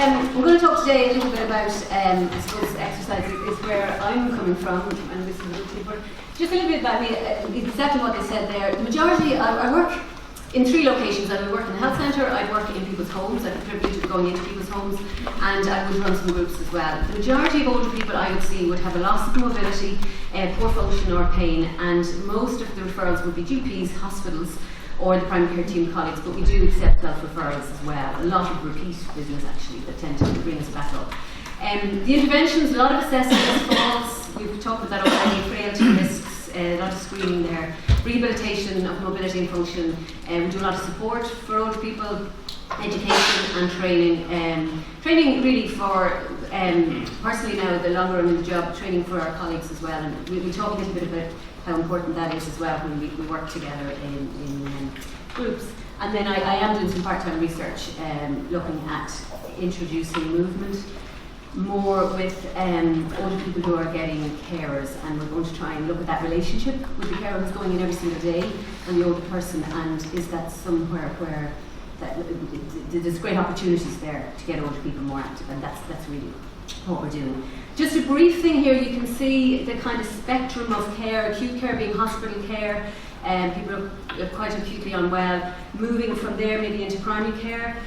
I'm going to talk today a little bit about, I suppose, exercise is where I'm coming from, and this is a little bit, just a little bit about me, exactly what they said there. The majority, I work in 3 locations. I would work in the health centre, I'd work in people's homes, I have the privilege of going into people's homes, and I would run some groups as well. The majority of older people I would see would have a loss of mobility, poor function or pain, and most of the referrals would be GPs, hospitals, or the primary care team colleagues, but we do accept self-referrals as well. A lot of repeat business actually that tend to bring us back up. The interventions, a lot of assessments, falls, we've talked about that already, frailty risks, a lot of screening there, rehabilitation of mobility and function, we do a lot of support for older people, education and training. Training really for, personally now, the longer I'm in the job, training for our colleagues as well, and we talk a little bit about how important that is as well when we work together in groups. And then I am doing some part-time research looking at introducing movement more with older people who are getting carers, and we're going to try and look at that relationship with the carer who's going in every single day and the older person, and is that somewhere where there's great opportunities there to get older people more active, and that's really what we're doing. Just a brief thing here, you can see the kind of spectrum of care, acute care being hospital care, people are quite acutely unwell, moving from there maybe into primary care.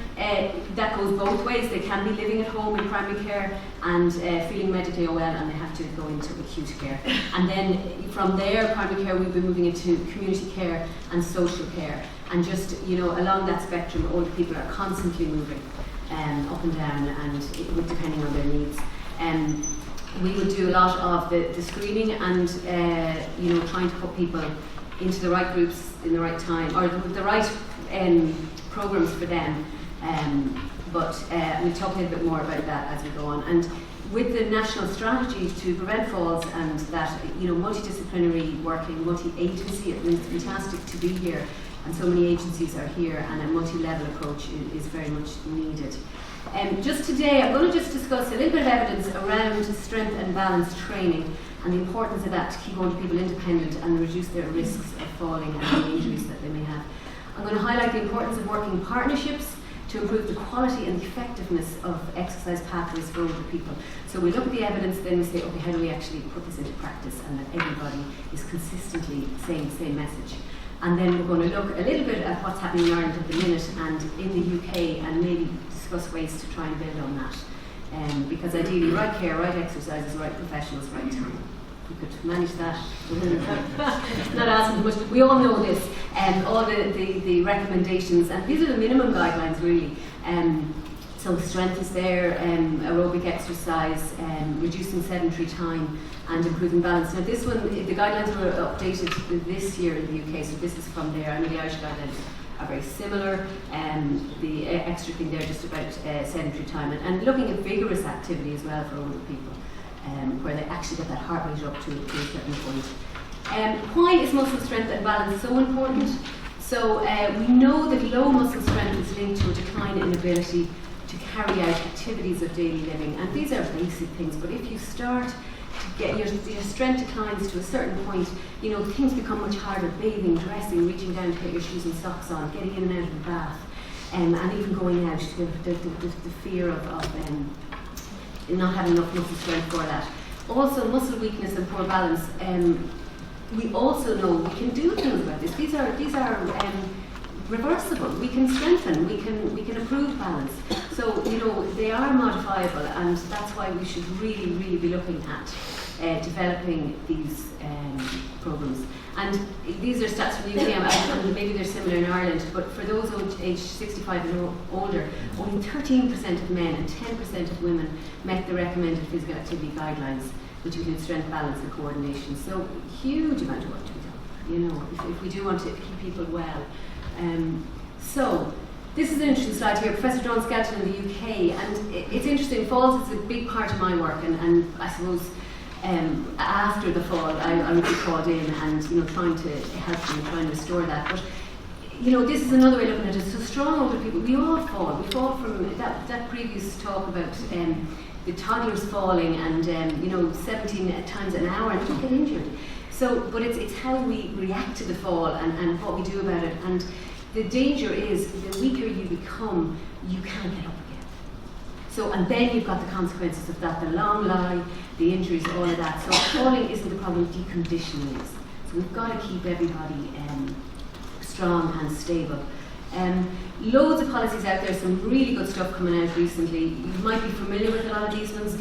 That goes both ways. They can be living at home in primary care and feeling medically unwell, and they have to go into acute care. And then from there, primary care, we'll be moving into community care and social care. And just, along that spectrum, older people are constantly moving up and down, and depending on their needs. We would do a lot of the screening and trying to put people into the right groups in the right time, or the right programs for them. But we'll talk a little bit more about that as we go on. And with the national strategy to prevent falls and that multidisciplinary working, multi-agency, it's fantastic to be here, and so many agencies are here, and a multi-level approach is very much needed. Just today, I'm going to just discuss a little bit of evidence around strength and balance training and the importance of that to keep older people independent and reduce their risks of falling and any injuries that they may have. I'm going to highlight the importance of working partnerships to improve the quality and the effectiveness of exercise pathways for older people. So we look at the evidence, then we say, okay, how do we actually put this into practice, and that everybody is consistently saying the same message. And then we're going to look a little bit at what's happening in Ireland at the minute and in the UK, and maybe discuss ways to try and build on that. Because ideally, right care, right exercises, right professionals, right time. We could manage that. Not asking much, but we all know this. All the recommendations, and these are the minimum guidelines really. So strength is there, aerobic exercise, reducing sedentary time, and improving balance. Now this one, the guidelines were updated this year in the UK, so this is from there. I know the Irish guidelines are very similar. The extra thing there just about sedentary time, and looking at vigorous activity as well for older people, where they actually get that heart rate up to a certain point. Why is muscle strength and balance so important? So we know that low muscle strength is linked to a decline in ability to carry out activities of daily living, and these are basic things, but if you start to get your strength declines to a certain point, things become much harder: bathing, dressing, reaching down to get your shoes and socks on, getting in and out of the bath, and even going out. The fear of not having enough muscle strength for that. Also, muscle weakness and poor balance. We also know we can do things about this. These are reversible. We can strengthen. We can improve balance. So they are modifiable, and that's why we should really, really be looking at developing these programs. And these are stats from the UK, and maybe they're similar in Ireland, but for those aged 65 and older, only 13% of men and 10% of women met the recommended physical activity guidelines, which include strength, balance and coordination. So huge amount of work to be done, if we do want to keep people well. So this is an interesting slide here. Professor John Skelton in the UK, and it's interesting. Falls is a big part of my work, and I suppose after the fall I would be called in and trying to help them, trying to restore that. But this is another way of looking at it. So strong older people, we all fall. We fall from that previous talk about the toddlers falling and 17 times an hour and don't get injured. So, but it's how we react to the fall and what we do about it. And the danger is the weaker you become, you can't get up again. So, and then you've got the consequences of that, the long lie, the injuries, all of that. So falling isn't the problem, deconditioning is. So we've got to keep everybody strong and stable. Loads of policies out there, some really good stuff coming out recently. You might be familiar with a lot of these ones.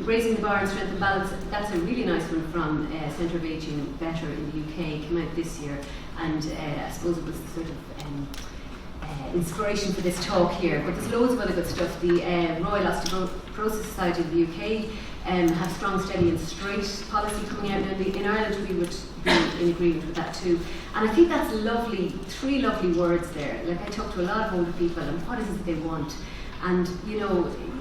Raising the bar and strength and balance, that's a really nice one from Centre of Ageing Better in the UK, came out this year, and I suppose it was the sort of inspiration for this talk here. But there's loads of other good stuff. The Royal Osteoporosis Society of the UK have strong, steady and straight policy coming out. And in Ireland we would be in agreement with that too. And I think that's lovely, 3 lovely words there. Like, I talk to a lot of older people and what is it they want? And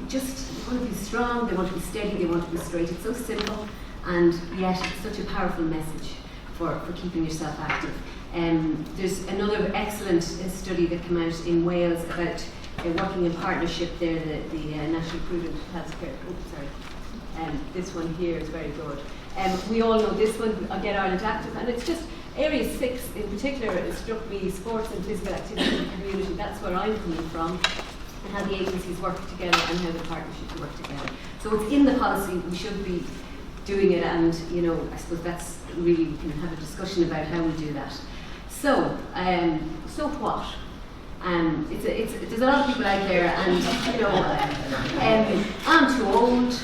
just they want to be strong, they want to be steady, they want to be straight. It's so simple, and yet it's such a powerful message for keeping yourself active. There's another excellent study that came out in Wales about working in partnership there, the National Prudent Healthcare. This one here is very good. We all know this one, Get Ireland Active, and it's just area 6 in particular. It struck me, sports and physical activity in the community. That's where I'm coming from, and how the agencies work together and how the partnerships work together. So it's in the policy. We should be doing it, and I suppose that's really, we can have a discussion about how we do that. So, so what? There's a lot of people out there, and I'm too old.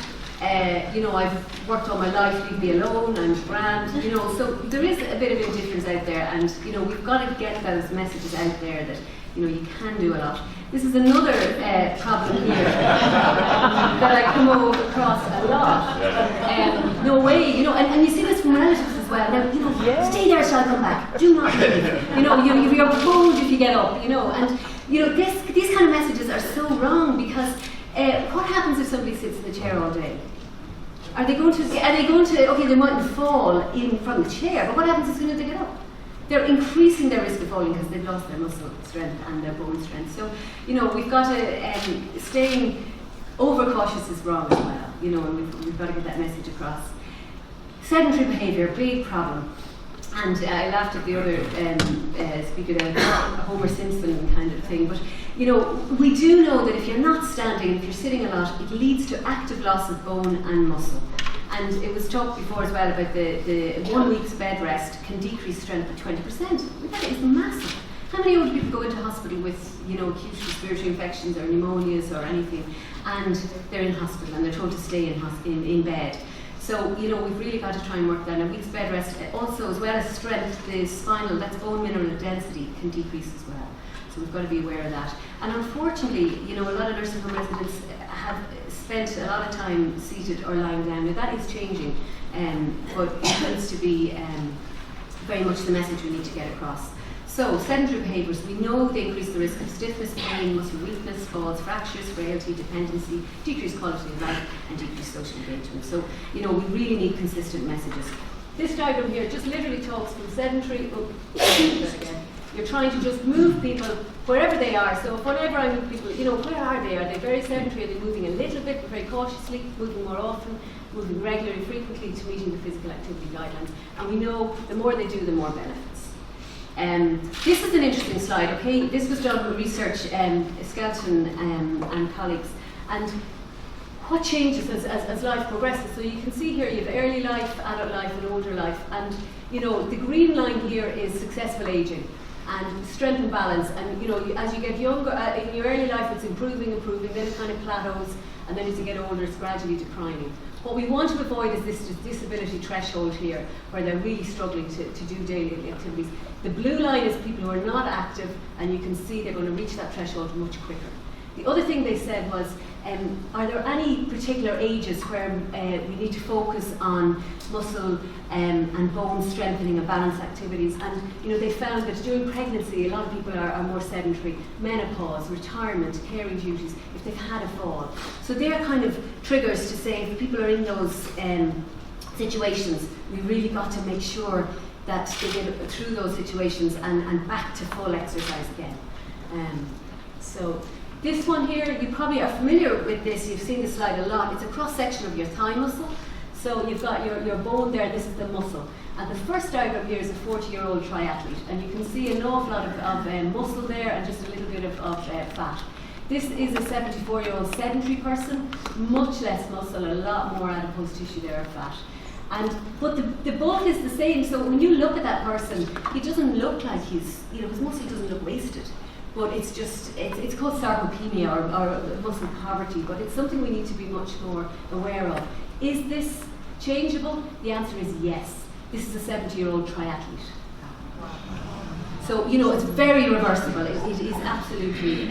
I've worked all my life, leave me alone, I'm grand. So there is a bit of indifference out there, and we've got to get those messages out there that you can do a lot. This is another problem here that I come across a lot. No way, and you see this from relatives as well. Now, stay there till I come back. Do not leave. You're pulled if you get up. And these kind of messages are so wrong, because what happens if somebody sits in the chair all day? Are they going to? Okay, they mightn't fall in from the chair, but what happens as soon as they get up? They're increasing their risk of falling because they've lost their muscle strength and their bone strength. So, we've got to, staying overcautious is wrong as well, and we've got to get that message across. Sedentary behaviour, big problem. And I laughed at the other speaker there, Homer Simpson kind of thing. But, we do know that if you're not standing, if you're sitting a lot, it leads to active loss of bone and muscle. And it was talked before as well about the 1 week's bed rest can decrease strength by 20%. That is massive. How many older people go into hospital with, acute respiratory infections or pneumonias or anything, and they're in hospital and they're told to stay in bed? So, we've really got to try and work that. A week's bed rest also, as well as strength, the spinal, that's bone mineral density, can decrease as well. So we've got to be aware of that. And unfortunately, a lot of nursing home residents have spent a lot of time seated or lying down. Now that is changing, but it tends to be very much the message we need to get across. So, sedentary behaviours, we know they increase the risk of stiffness, pain, muscle weakness, falls, fractures, frailty, dependency, decreased quality of life, and decreased social engagement. So, we really need consistent messages. This diagram here just literally talks from sedentary, you're trying to just move people wherever they are. So whenever I move people, where are they? Are they very sedentary? Are they moving a little bit, but very cautiously, moving more often, moving regularly, frequently to meeting the physical activity guidelines? And we know the more they do, the more benefits. This is an interesting slide, okay? This was done with research, Skelton and colleagues. And what changes as life progresses? So you can see here you have early life, adult life, and older life. And the green line here is successful aging and strength and balance. And as you get younger, in your early life it's improving, then it kind of plateaus, and then as you get older it's gradually declining. What we want to avoid is this disability threshold here, where they're really struggling to do daily activities. The blue line is people who are not active, and you can see they're going to reach that threshold much quicker. The other thing they said was, are there any particular ages where we need to focus on muscle and bone strengthening and balance activities? And they found that during pregnancy, a lot of people are more sedentary. Menopause, retirement, caring duties, if they've had a fall. So they're kind of triggers to say if people are in those situations, we really got to make sure that they get through those situations and back to full exercise again. So this one here, you probably are familiar with this, you've seen this slide a lot. It's a cross-section of your thigh muscle. So you've got your bone there, this is the muscle. And the first diagram here is a 40-year-old triathlete. And you can see an awful lot of muscle there and just a little bit of fat. This is a 74-year-old sedentary person, much less muscle, a lot more adipose tissue there, or fat. But the bulk is the same, so when you look at that person, he doesn't look like he's, his muscle doesn't look wasted. But it's just, it's called sarcopenia or muscle poverty, but it's something we need to be much more aware of. Is this changeable? The answer is yes. This is a 70-year-old triathlete. So, it's very reversible. It is absolutely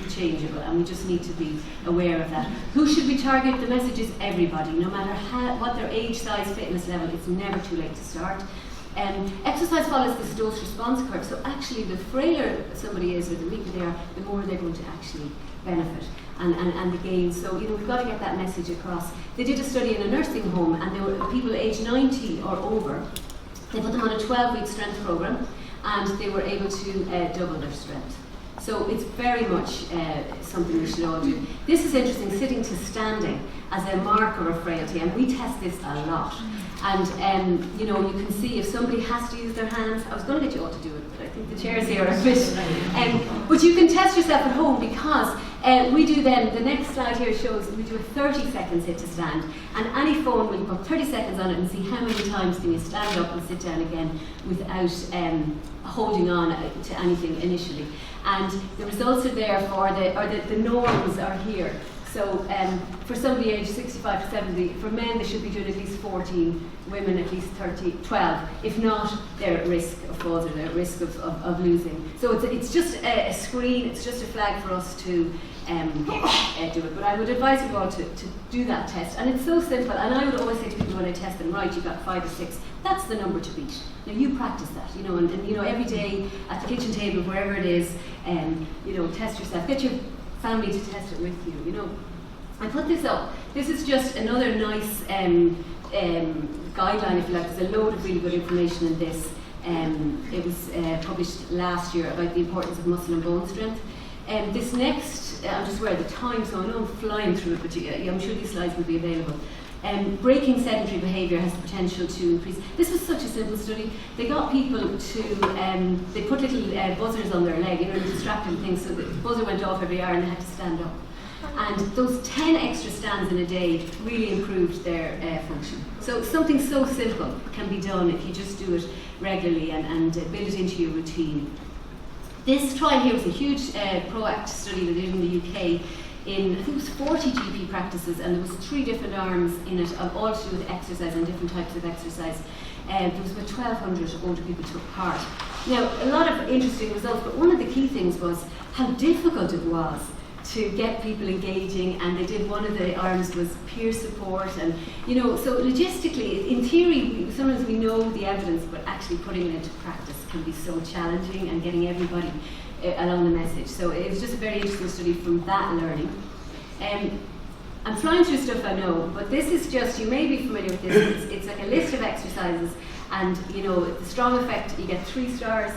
changeable, and we just need to be aware of that. Who should we target? The message is everybody, no matter what their age, size, fitness level. It's never too late to start. Exercise follows this dose-response curve, so actually the frailer somebody is or the weaker they are, the more they're going to actually benefit and the gain. So we've got to get that message across. They did a study in a nursing home, and there were people aged 90 or over. They put them on a 12-week strength program, and they were able to double their strength. So it's very much something we should all do. This is interesting, sitting to standing as a marker of frailty, and we test this a lot. And you can see if somebody has to use their hands. I was going to get you all to do it, but I think the chairs here are a bit. But you can test yourself at home, because we do then, the next slide here shows we do a 30 seconds sit to stand, and any phone will put 30 seconds on it and see how many times can you stand up and sit down again without holding on to anything initially. And the results are there the norms are here. So for somebody aged 65 to 70, for men they should be doing at least 14, women at least 12. If not, they're at risk of falls, or they're at risk of losing. So it's just a screen, it's just a flag for us to do it. But I would advise you all to do that test. And it's so simple, and I would always say to people when I test them, right, you've got 5 or 6, that's the number to beat. Now you practice that, and every day at the kitchen table, wherever it is, test yourself. Get your family to test it with you, I put this up. This is just another nice guideline, if you like. There's a load of really good information in this. It was published last year about the importance of muscle and bone strength. This next, I'm just aware of the time, so I know I'm flying through it, but I'm sure these slides will be available. Breaking sedentary behaviour has the potential to increase. This was such a simple study. They got people to, they put little buzzers on their leg, distracting things, so the buzzer went off every hour and they had to stand up. And those 10 extra stands in a day really improved their function. So something so simple can be done if you just do it regularly and build it into your routine. This trial here was a huge PROACT study they did in the UK in, I think it was 40 GP practices, and there was 3 different arms in it, all to do with exercise and different types of exercise. There was about 1,200 older people took part. Now, a lot of interesting results, but one of the key things was how difficult it was to get people engaging, and they did, one of the arms was peer support, and so logistically, in theory, sometimes we know the evidence, but actually putting it into practice can be so challenging, and getting everybody along the message. So it was just a very interesting study from that learning. I'm flying through stuff I know, but this is just, you may be familiar with this, it's like a list of exercises, and the strong effect, you get 3 stars,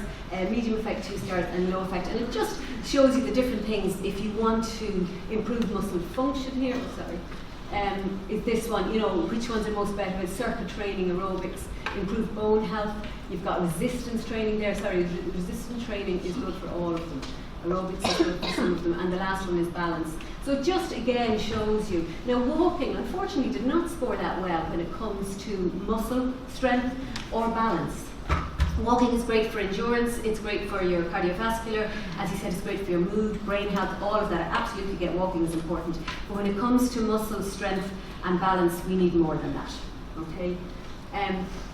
medium effect 2 stars, and low effect, and it just shows you the different things if you want to improve muscle function here. Is this one, which ones are most better with circuit training, aerobics, improve bone health. You've got resistance training there. Resistance training is good for all of them. Aerobics is good for some of them, and the last one is balance. So it just again shows you. Now walking, unfortunately, did not score that well when it comes to muscle strength or balance. Walking is great for endurance, it's great for your cardiovascular, as you said, it's great for your mood, brain health, all of that. I absolutely get walking is important. But when it comes to muscle strength and balance, we need more than that. Okay?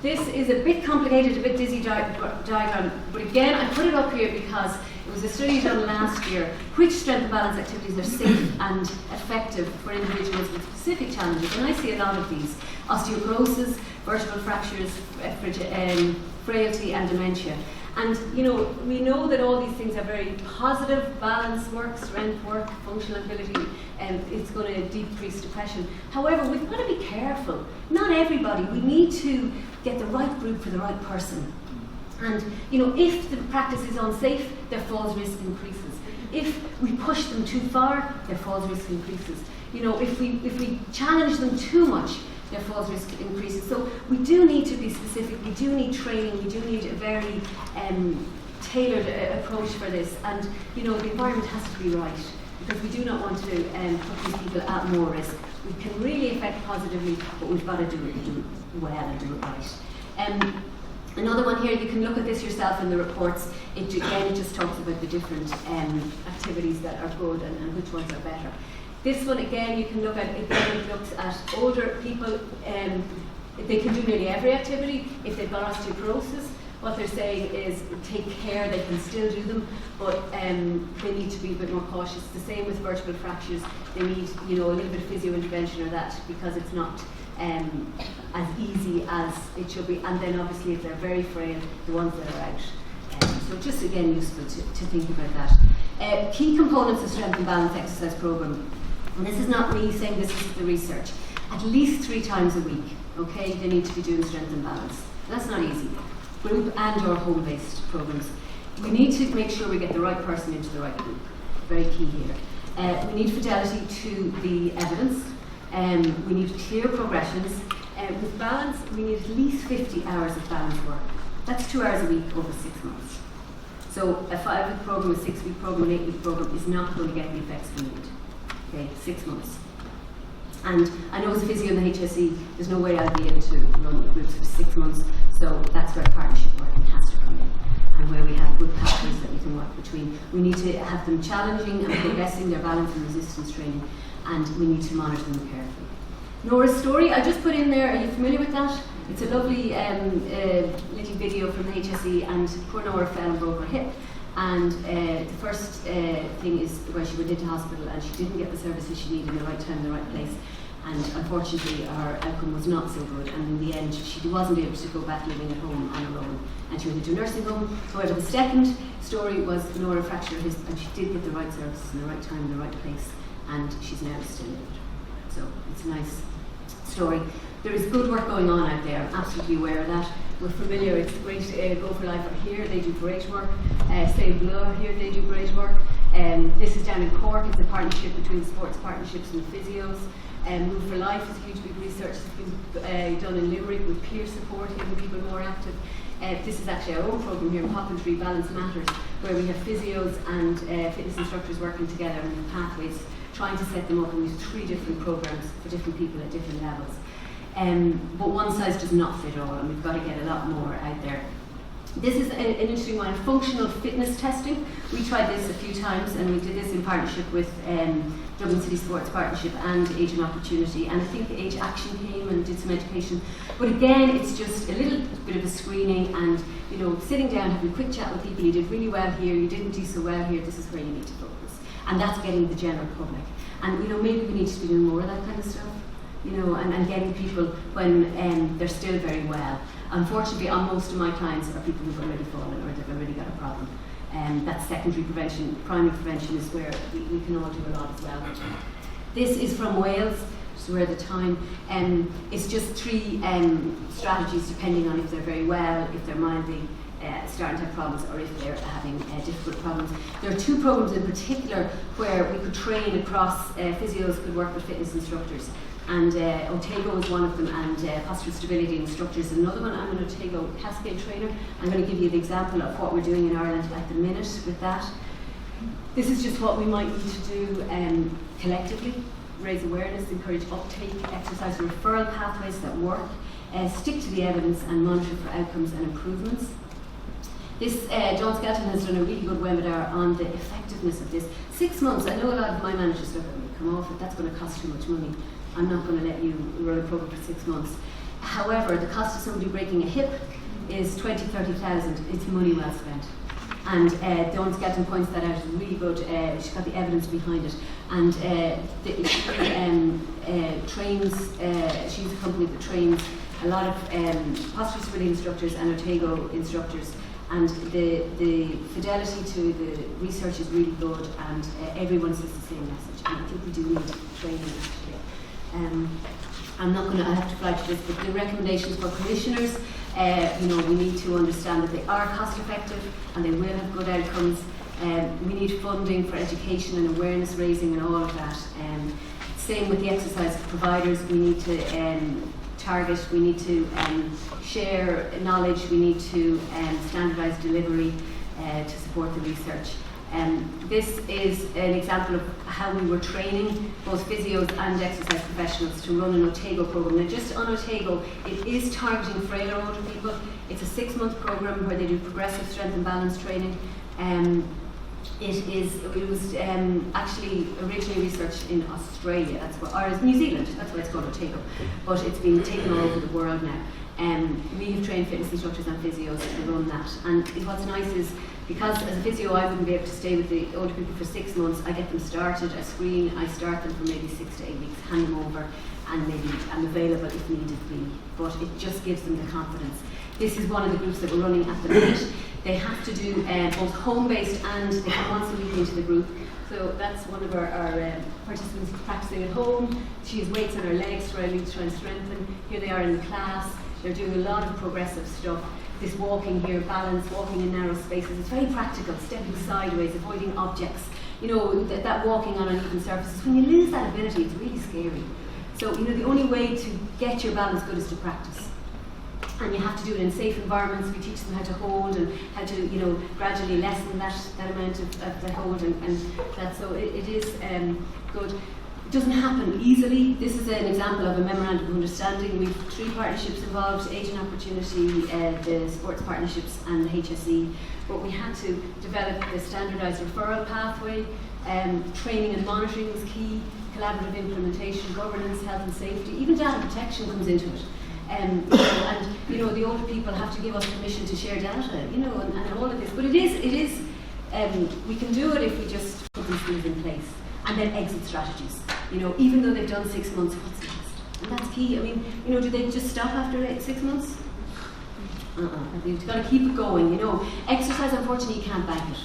This is a bit complicated, a bit dizzy diagram, but again, I put it up here because it was a study done last year, which strength and balance activities are safe and effective for individuals with specific challenges, and I see a lot of these: osteoporosis, vertebral fractures, frailty and dementia. And we know that all these things are very positive: balance work, strength work, functional ability, and it's going to decrease depression. However, we've got to be careful. Not everybody. We need to get the right group for the right person. And if the practice is unsafe, their falls risk increases. If we push them too far, their falls risk increases. If we challenge them too much, their falls risk increases. So we do need to be specific. We do need training. We do need a very tailored approach for this. And the environment has to be right. because we do not want to put these people at more risk. We can really affect positively, but we've got to do it well and do it right. Another one here, you can look at this yourself in the reports. It just talks about the different activities that are good and which ones are better. This one again, you can look at, again, it looks at older people. They can do nearly every activity. If they've got osteoporosis, what they're saying is take care, they can still do them, but they need to be a bit more cautious. The same with vertebral fractures. They need, a little bit of physio intervention or that, because it's not as easy as it should be. And then obviously if they're very frail, the ones that are out. So just again useful to think about that. Key components of strength and balance exercise program. And this is not me saying this, is the research. At least 3 times a week, okay, they need to be doing strength and balance. That's not easy. Group and or home-based programs. We need to make sure we get the right person into the right group. Very key here. We need fidelity to the evidence. We need clear progressions. With balance, we need at least 50 hours of balance work. That's 2 hours a week over 6 months. So a 5-week program, a 6-week program, an 8-week program is not going to get the effects we need. Okay, 6 months. And I know as a physio in the HSE, there's no way I'll be able to run groups for 6 months, so that's where partnership working has to come in, and where we have good pathways that we can work between. We need to have them challenging and progressing their balance and resistance training, and we need to monitor them carefully. Nora's story, I just put in there, are you familiar with that? It's a lovely little video from the HSE, and poor Nora fell and broke her hip. And the first thing is where she went into hospital and she didn't get the services she needed in the right time, in the right place. And unfortunately, her outcome was not so good. And in the end, she wasn't able to go back living at home on her own. And she went into a nursing home. However, the second story was Nora fractured her hip, and she did get the right services in the right time, in the right place. And she's now still lived. So it's a nice story. There is good work going on out there. I'm absolutely aware of that. We're familiar, it's great. Go for Life are here, they do great work. Save Blue are here, they do great work. This is down in Cork, it's a partnership between the sports partnerships and the physios. Move for Life is a huge big research that's been done in Limerick with peer support, getting people more active. This is actually our own programme here in Poppintree, Balance Matters, where we have physios and fitness instructors working together in pathways, trying to set them up, and we have 3 different programmes for different people at different levels. But one size does not fit all, and we've got to get a lot more out there. This is an interesting one, functional fitness testing. We tried this a few times, and we did this in partnership with Dublin City Sports Partnership and Age and Opportunity, and I think Age Action came and did some education. But again, it's just a little bit of a screening and, sitting down, having a quick chat with people. You did really well here, you didn't do so well here, this is where you need to focus. And that's getting the general public. And, maybe we need to be doing more of that kind of stuff. And getting people when they're still very well. Unfortunately, on most of my clients are people who've already fallen or they've already got a problem. That's secondary prevention. Primary prevention is where we can all do a lot as well. This is from Wales, so we're at the time. It's just 3 strategies depending on if they're very well, if they're mildly starting to have problems, or if they're having difficult problems. There are 2 programs in particular where we could train across, physios could work with fitness instructors. And Otago is one of them, and postural stability instructors is another one. I'm an Otago Cascade trainer. I'm going to give you the example of what we're doing in Ireland at the minute with that. This is just what we might need to do collectively. Raise awareness, encourage uptake, exercise referral pathways that work, stick to the evidence and monitor for outcomes and improvements. This, John Skelton has done a really good webinar on the effectiveness of this. 6 months, I know a lot of my managers look at me, come off it, that's going to cost too much money. I'm not going to let you run a program for 6 months. However, the cost of somebody breaking a hip is 20,000 to 30,000. It's money well spent. And Dawn Skelton points that out. It's really good. She's got the evidence behind it. And trains. She's a company that trains a lot of postural stability instructors and Otago instructors. And the fidelity to the research is really good, and everyone says the same message. And I think we do need training actually. I have to fly to this, but the recommendations for commissioners, we need to understand that they are cost effective and they will have good outcomes. We need funding for education and awareness raising and all of that. Same with the exercise providers, we need to target, we need to share knowledge, we need to standardise delivery to support the research. This is an example of how we were training both physios and exercise professionals to run an Otago program. Now, just on Otago, it is targeting frailer older people. It's a 6-month program where they do progressive strength and balance training. It was actually originally researched in Australia, or New Zealand, that's why it's called Otago, but it's been taken all over the world now. We have trained fitness instructors and physios to run that, and what's nice is, because as a physio I wouldn't be able to stay with the older people for 6 months, I get them started, I start them for maybe 6 to 8 weeks, hand them over, and maybe I'm available if needed be, but it just gives them the confidence. This is one of the groups that we're running at the minute. They have to do both home-based and they come once a week into the group. So that's one of our participants practicing at home. She has weights on her legs to try and strengthen. Here they are in the class. They're doing a lot of progressive stuff. This walking here, balance, walking in narrow spaces. It's very practical, stepping sideways, avoiding objects. You know, that walking on uneven surfaces. When you lose that ability, it's really scary. So, you know, the only way to get your balance good is to practice. And you have to do it in safe environments. We teach them how to hold and how to, you know, gradually lessen that amount of the hold and that. So it is good. It doesn't happen easily. This is an example of a memorandum of understanding. We've 3 partnerships involved: Agent Opportunity, the sports partnerships, and the HSE. But we had to develop the standardised referral pathway. Training and monitoring was key. Collaborative implementation, governance, health and safety, even data protection comes into it. And you know, the older people have to give us permission to share data, you know, and all of this. But it is we can do it if we just put these things in place, and then exit strategies. You know, even though they've done 6 months, what's next? And that's key. I mean, you know, do they just stop after 6 months? You've got to keep it going. You know, exercise, unfortunately, you can't bank it.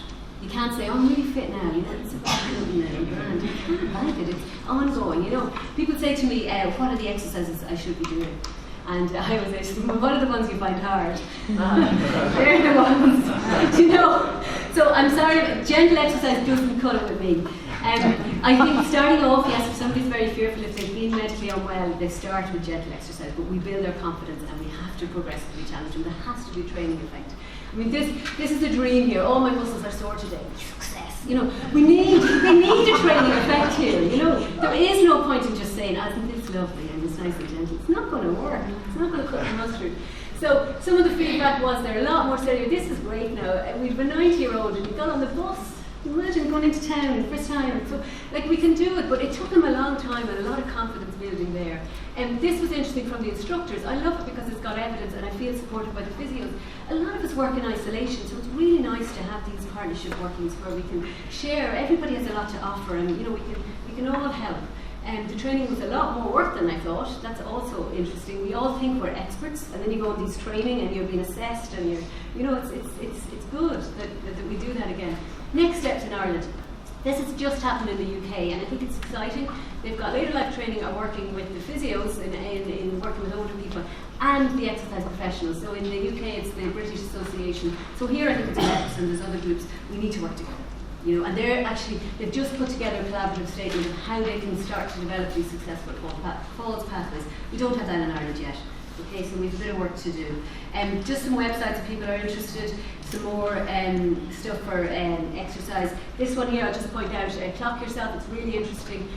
You can't say, oh, I'm really fit now, you know, it's about building it and brand. You can't bank it, it's ongoing, you know. People say to me, what are the exercises I should be doing? And I always say to them, what are the ones you find hard? They're the ones, you know. So I'm sorry, gentle exercise doesn't cut it with me. I think starting off, yes, if somebody's very fearful, if they've been medically unwell, they start with gentle exercise, but we build their confidence and we have to progressively challenge them. There has to be a training effect. I mean, this is a dream here. All my muscles are sore today. Success. You know, we need a training effect here. You know, there is no point in just saying, I think it's lovely and it's nice and gentle. It's not going to work. It's not going to cut the mustard. So some of the feedback was they're a lot more serious. This is great now. We've a 90-year-old and he got on the bus. Imagine going into town first time. So, like, we can do it, but it took them a long time and a lot of confidence building there. And this was interesting from the instructors. I love it because it's got evidence and I feel supported by the physios. A lot of us work in isolation, so it's really nice to have these partnership workings where we can share. Everybody has a lot to offer, and you know, we can all help. And the training was a lot more work than I thought. That's also interesting. We all think we're experts, and then you go on these training and you're being assessed, and you know, it's good that we do that again. Next steps in Ireland. This has just happened in the UK, and I think it's exciting. They've got later life training are working with the physios in working with older people and the exercise professionals. So in the UK, it's the British Association. So here, I think it's EPS and there's other groups. We need to work together. You know, and they've just put together a collaborative statement of how they can start to develop these successful falls pathways. We don't have that in Ireland yet. Okay, so we have a bit of work to do. Just some websites if people are interested, some more stuff for exercise. This one here, I'll just point out, Clock Yourself, it's really interesting.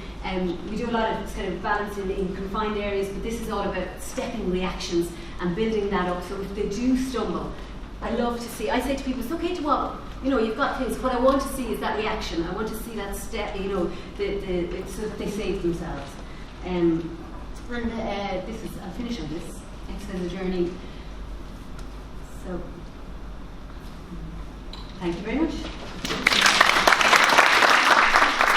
We do a lot of kind of balancing in confined areas, but this is all about stepping reactions and building that up. So if they do stumble, I love to see, I say to people, it's okay to wobble. You know, you've got things. What I want to see is that reaction. I want to see that step, you know, so that they save themselves. This is, I'll finish on this. Exercise journey. So, thank you very much.